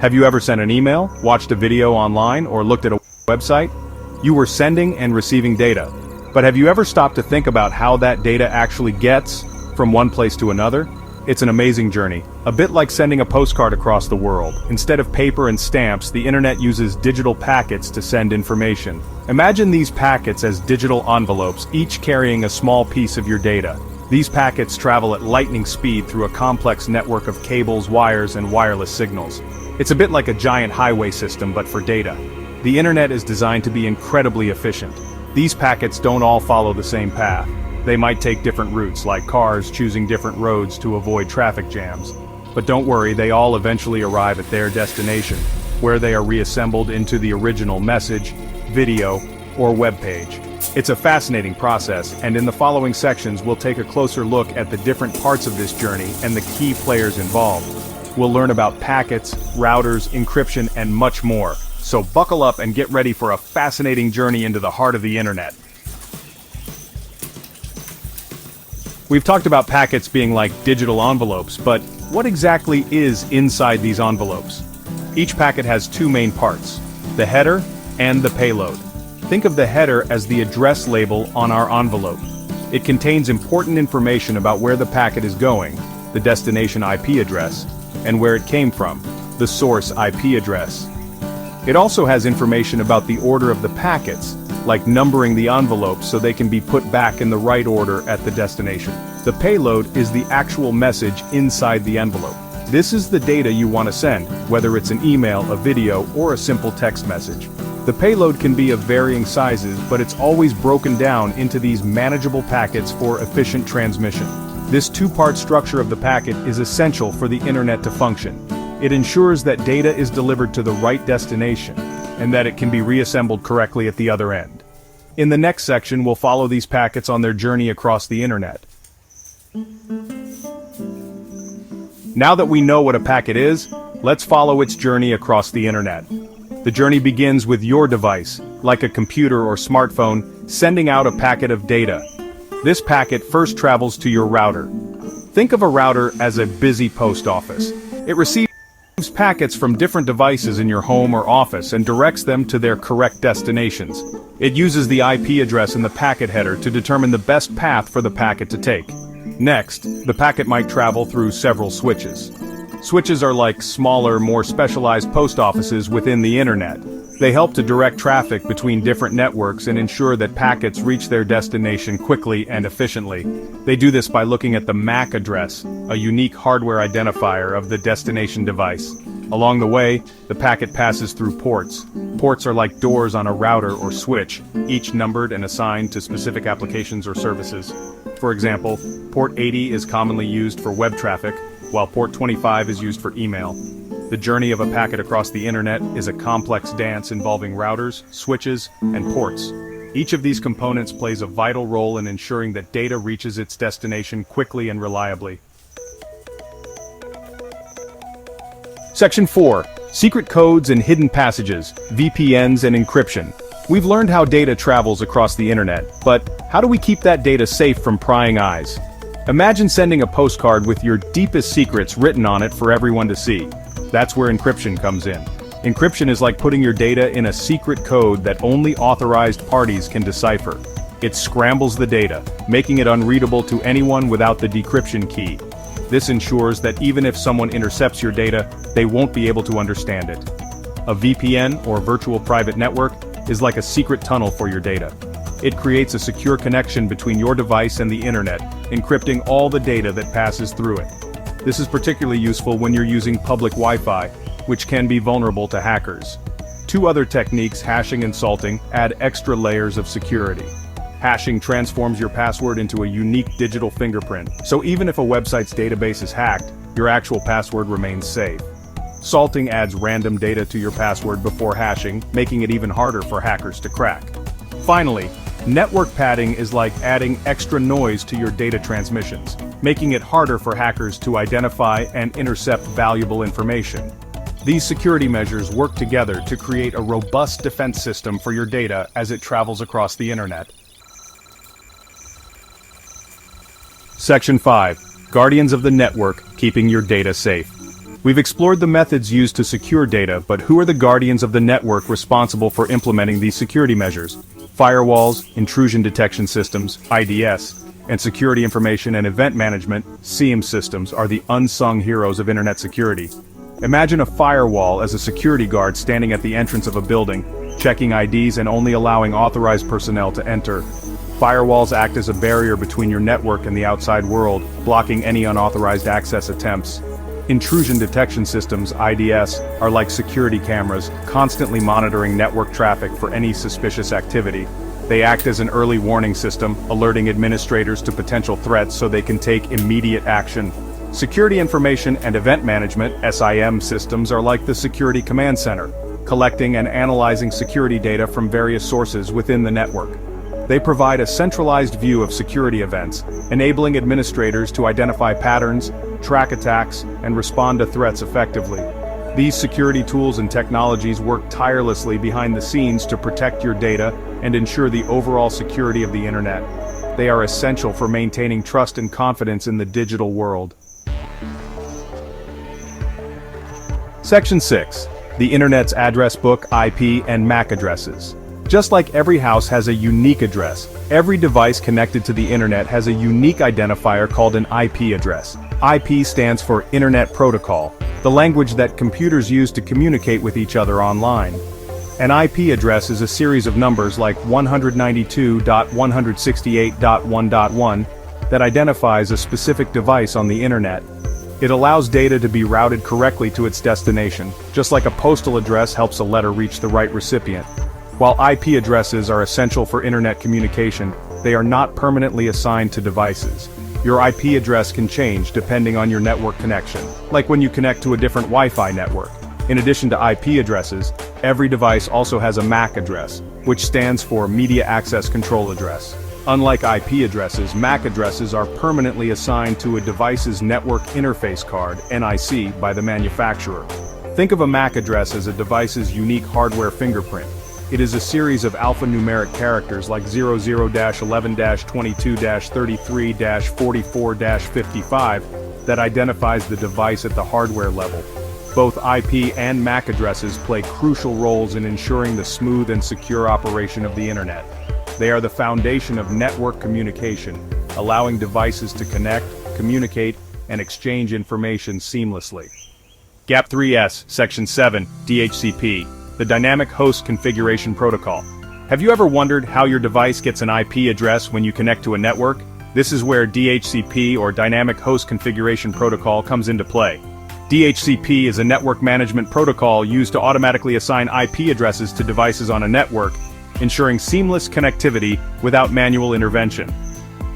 Have you ever sent an email, watched a video online, or looked at a website? You were sending and receiving data. But have you ever stopped to think about how that data actually gets from one place to another? It's an amazing journey, a bit like sending a postcard across the world. Instead of paper and stamps, the internet uses digital packets to send information. Imagine these packets as digital envelopes, each carrying a small piece of your data. These packets travel at lightning speed through a complex network of cables, wires, and wireless signals. It's a bit like a giant highway system, but for data. The internet is designed to be incredibly efficient. These packets don't all follow the same path. They might take different routes, like cars choosing different roads to avoid traffic jams. But don't worry, they all eventually arrive at their destination, where they are reassembled into the original message, video, or web page. It's a fascinating process, and in the following sections we'll take a closer look at the different parts of this journey and the key players involved. We'll learn about packets, routers, encryption, and much more. So buckle up and get ready for a fascinating journey into the heart of the internet. We've talked about packets being like digital envelopes, but what exactly is inside these envelopes? Each packet has two main parts, the header and the payload. Think of the header as the address label on our envelope. It contains important information about where the packet is going, the destination IP address, and where it came from, the source IP address. It also has information about the order of the packets, like numbering the envelopes so they can be put back in the right order at the destination. The payload is the actual message inside the envelope. This is the data you want to send, whether it's an email, a video, or a simple text message. The payload can be of varying sizes, but it's always broken down into these manageable packets for efficient transmission. This two-part structure of the packet is essential for the internet to function. It ensures that data is delivered to the right destination, and that it can be reassembled correctly at the other end. In the next section, we'll follow these packets on their journey across the internet. Now that we know what a packet is, let's follow its journey across the internet. The journey begins with your device, like a computer or smartphone, sending out a packet of data. This packet first travels to your router. Think of a router as a busy post office. It receives packets from different devices in your home or office and directs them to their correct destinations. It uses the IP address in the packet header to determine the best path for the packet to take. Next, the packet might travel through several switches. Switches are like smaller, more specialized post offices within the internet. They help to direct traffic between different networks and ensure that packets reach their destination quickly and efficiently. They do this by looking at the MAC address, a unique hardware identifier of the destination device. Along the way, the packet passes through ports. Ports are like doors on a router or switch, each numbered and assigned to specific applications or services. For example, port 80 is commonly used for web traffic, while port 25 is used for email. The journey of a packet across the internet is a complex dance involving routers, switches, and ports. Each of these components plays a vital role in ensuring that data reaches its destination quickly and reliably. Section 4. Secret codes and hidden passages, VPNs and encryption. We've learned how data travels across the internet, but how do we keep that data safe from prying eyes? Imagine sending a postcard with your deepest secrets written on it for everyone to see. That's where encryption comes in. Encryption is like putting your data in a secret code that only authorized parties can decipher. It scrambles the data, making it unreadable to anyone without the decryption key. This ensures that even if someone intercepts your data, they won't be able to understand it. A VPN, or virtual private network, is like a secret tunnel for your data. It creates a secure connection between your device and the internet, encrypting all the data that passes through it. This is particularly useful when you're using public Wi-Fi, which can be vulnerable to hackers. Two other techniques, hashing and salting, add extra layers of security. Hashing transforms your password into a unique digital fingerprint, so even if a website's database is hacked, your actual password remains safe. Salting adds random data to your password before hashing, making it even harder for hackers to crack. Finally, network padding is like adding extra noise to your data transmissions, making it harder for hackers to identify and intercept valuable information. These security measures work together to create a robust defense system for your data as it travels across the internet. Section 5. Guardians of the network, keeping your data safe. We've explored the methods used to secure data, but who are the guardians of the network responsible for implementing these security measures? Firewalls, intrusion detection systems, IDS, and security information and event management, SIEM systems are the unsung heroes of internet security. Imagine a firewall as a security guard standing at the entrance of a building, checking IDs and only allowing authorized personnel to enter. Firewalls act as a barrier between your network and the outside world, blocking any unauthorized access attempts. Intrusion detection systems, IDS, are like security cameras, constantly monitoring network traffic for any suspicious activity. They act as an early warning system, alerting administrators to potential threats so they can take immediate action. Security information and event management, SIM systems, are like the security command center, collecting and analyzing security data from various sources within the network. They provide a centralized view of security events, enabling administrators to identify patterns, track attacks, and respond to threats effectively. These security tools and technologies work tirelessly behind the scenes to protect your data and ensure the overall security of the internet. They are essential for maintaining trust and confidence in the digital world. Section 6. The Internet's address book, IP, and MAC addresses. Just like every house has a unique address, every device connected to the internet has a unique identifier called an IP address. IP stands for Internet Protocol, the language that computers use to communicate with each other online. An IP address is a series of numbers like 192.168.1.1 that identifies a specific device on the internet. It allows data to be routed correctly to its destination, just like a postal address helps a letter reach the right recipient. While IP addresses are essential for internet communication, they are not permanently assigned to devices. Your IP address can change depending on your network connection, like when you connect to a different Wi-Fi network. In addition to IP addresses, every device also has a MAC address, which stands for Media Access Control Address. Unlike IP addresses, MAC addresses are permanently assigned to a device's Network Interface Card, NIC, by the manufacturer. Think of a MAC address as a device's unique hardware fingerprint. It is a series of alphanumeric characters like 00-11-22-33-44-55 that identifies the device at the hardware level. Both IP and MAC addresses play crucial roles in ensuring the smooth and secure operation of the internet. They are the foundation of network communication, allowing devices to connect, communicate, and exchange information seamlessly. GAP3S, Section 7, DHCP. The Dynamic Host Configuration Protocol. Have you ever wondered how your device gets an IP address when you connect to a network? This is where DHCP, or Dynamic Host Configuration Protocol, comes into play. DHCP is a network management protocol used to automatically assign IP addresses to devices on a network, ensuring seamless connectivity without manual intervention.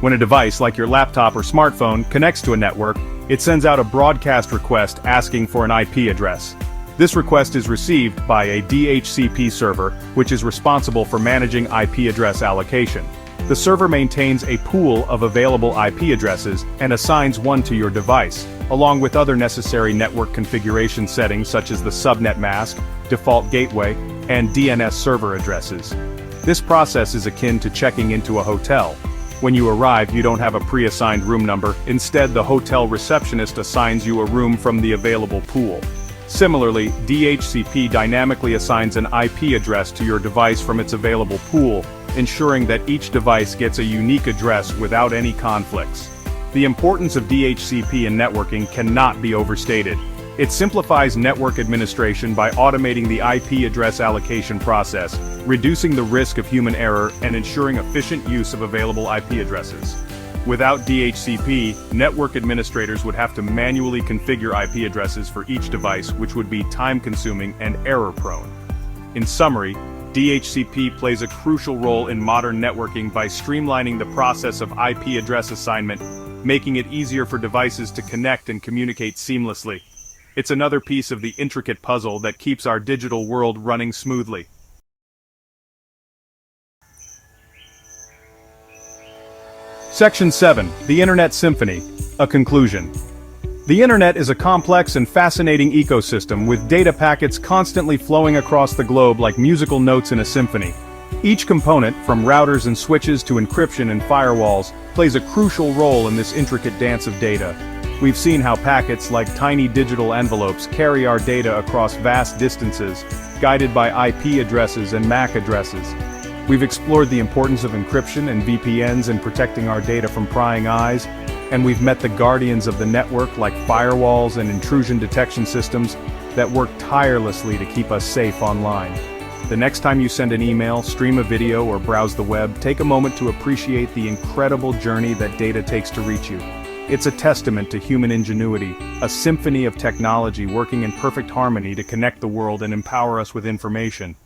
When a device, like your laptop or smartphone, connects to a network, it sends out a broadcast request asking for an IP address. This request is received by a DHCP server, which is responsible for managing IP address allocation. The server maintains a pool of available IP addresses and assigns one to your device, along with other necessary network configuration settings such as the subnet mask, default gateway, and DNS server addresses. This process is akin to checking into a hotel. When you arrive, you don't have a pre-assigned room number. Instead, the hotel receptionist assigns you a room from the available pool. Similarly, DHCP dynamically assigns an IP address to your device from its available pool, ensuring that each device gets a unique address without any conflicts. The importance of DHCP in networking cannot be overstated. It simplifies network administration by automating the IP address allocation process, reducing the risk of human error, and ensuring efficient use of available IP addresses. Without DHCP, network administrators would have to manually configure IP addresses for each device, which would be time-consuming and error-prone. In summary, DHCP plays a crucial role in modern networking by streamlining the process of IP address assignment, making it easier for devices to connect and communicate seamlessly. It's another piece of the intricate puzzle that keeps our digital world running smoothly. Section 7. The Internet Symphony. A conclusion. The Internet is a complex and fascinating ecosystem with data packets constantly flowing across the globe like musical notes in a symphony. Each component, from routers and switches to encryption and firewalls, plays a crucial role in this intricate dance of data. We've seen how packets like tiny digital envelopes carry our data across vast distances, guided by IP addresses and MAC addresses. We've explored the importance of encryption and VPNs in protecting our data from prying eyes, and we've met the guardians of the network like firewalls and intrusion detection systems that work tirelessly to keep us safe online. The next time you send an email, stream a video, or browse the web, take a moment to appreciate the incredible journey that data takes to reach you. It's a testament to human ingenuity, a symphony of technology working in perfect harmony to connect the world and empower us with information.